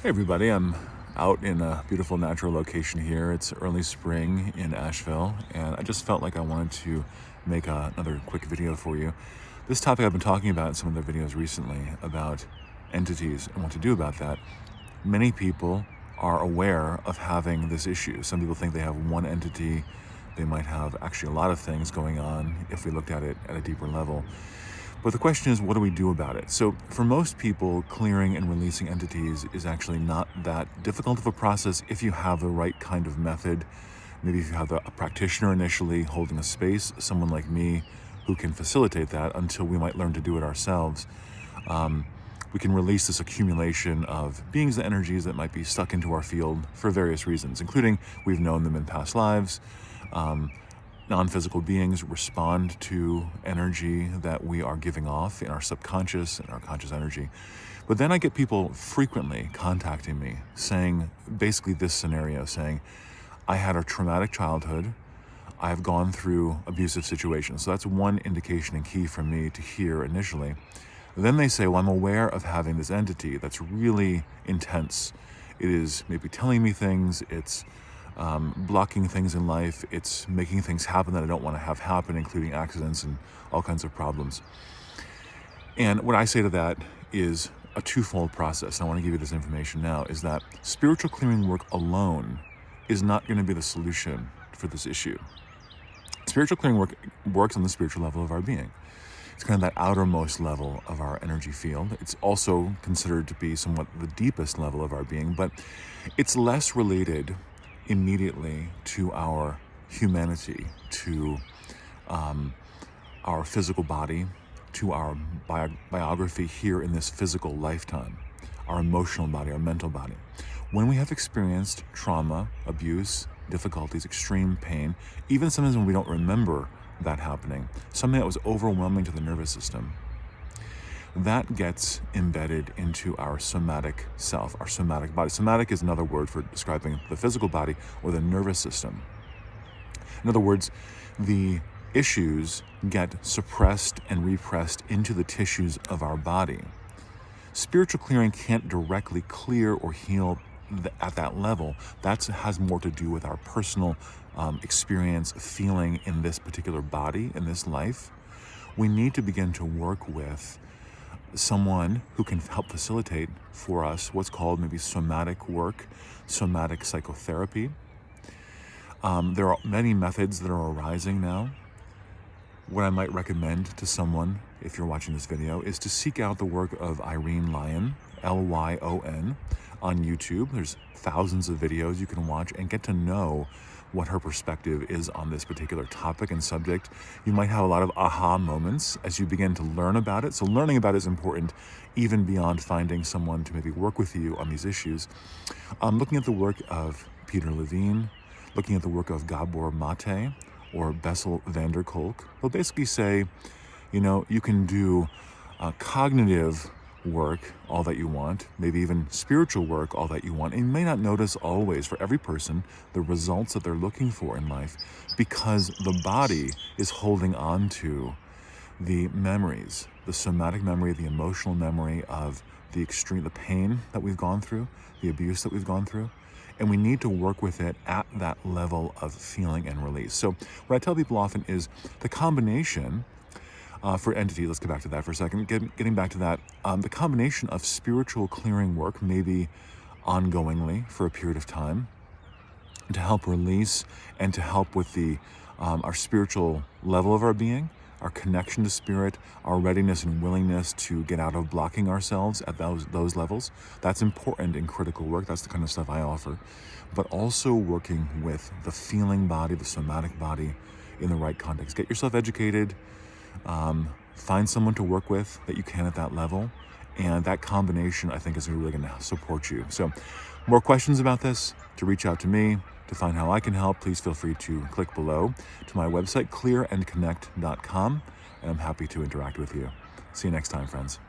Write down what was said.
Hey everybody, I'm out in a beautiful natural location here. It's early spring in Asheville, and I just felt like I wanted to make another quick video for you. This topic I've been talking about in some of the videos recently about entities and what to do about that. Many people are aware of having this issue. Some people think they have one entity. They might have actually a lot of things going on if we looked at it at a deeper level. But the question is, what do we do about it? So for most people, clearing and releasing entities is actually not that difficult of a process if you have the right kind of method. Maybe if you have a practitioner initially holding a space, someone like me who can facilitate that until we might learn to do it ourselves. We can release this accumulation of beings and energies that might be stuck into our field for various reasons, including we've known them in past lives. Non-physical beings respond to energy that we are giving off in our subconscious and our conscious energy. But then I get people frequently contacting me saying basically this scenario, saying, I had a traumatic childhood. I've gone through abusive situations. So that's one indication and key for me to hear initially. Then they say, well, I'm aware of having this entity that's really intense. It is maybe telling me things. It's blocking things in life. It's making things happen that I don't want to have happen, including accidents and all kinds of problems. And what I say to that is a twofold process. And I want to give you this information now, is that spiritual clearing work alone is not going to be the solution for this issue. Spiritual clearing work works on the spiritual level of our being. It's kind of that outermost level of our energy field. It's also considered to be somewhat the deepest level of our being, but it's less related immediately to our humanity, to our physical body, to our biography here in this physical lifetime, our emotional body, our mental body. When we have experienced trauma, abuse, difficulties, extreme pain, even sometimes when we don't remember that happening, something that was overwhelming to the nervous system, that gets embedded into our somatic self, our somatic body. Somatic is another word for describing the physical body or the nervous system. In other words, the issues get suppressed and repressed into the tissues of our body. Spiritual clearing can't directly clear or heal at that level. That has more to do with our personal experience, feeling in this particular body, in this life. We need to begin to work with someone who can help facilitate for us what's called maybe somatic work, somatic psychotherapy. There are many methods that are arising now. What I might recommend to someone, if you're watching this video, is to seek out the work of Irene Lyon, Lyon, on YouTube. There's thousands of videos you can watch and get to know what her perspective is on this particular topic and subject. You might have a lot of aha moments as you begin to learn about it. So learning about it is important, even beyond finding someone to maybe work with you on these issues. Looking at the work of Peter Levine, looking at the work of Gabor Mate or Bessel van der Kolk, they'll basically say, you can do cognitive work all that you want, maybe even spiritual work all that you want, and you may not notice always for every person the results that they're looking for in life because the body is holding on to the memories, the somatic memory, the emotional memory of the pain that we've gone through, the abuse that we've gone through, and we need to work with it at that level of feeling and release. So what I tell people often is the combination for entity, let's get back to that for a second. Getting back to that, the combination of spiritual clearing work, maybe ongoingly for a period of time, to help release and to help with the our spiritual level of our being, our connection to spirit, our readiness and willingness to get out of blocking ourselves at those levels. That's important in critical work. That's the kind of stuff I offer. But also working with the feeling body, the somatic body in the right context. Get yourself educated. Find someone to work with that you can at that level, and that combination I think is really going to support you. So more questions about this, to reach out to me, to find how I can help, please feel free to click below to my website, clearandconnect.com, and I'm happy to interact with you. See you next time, friends.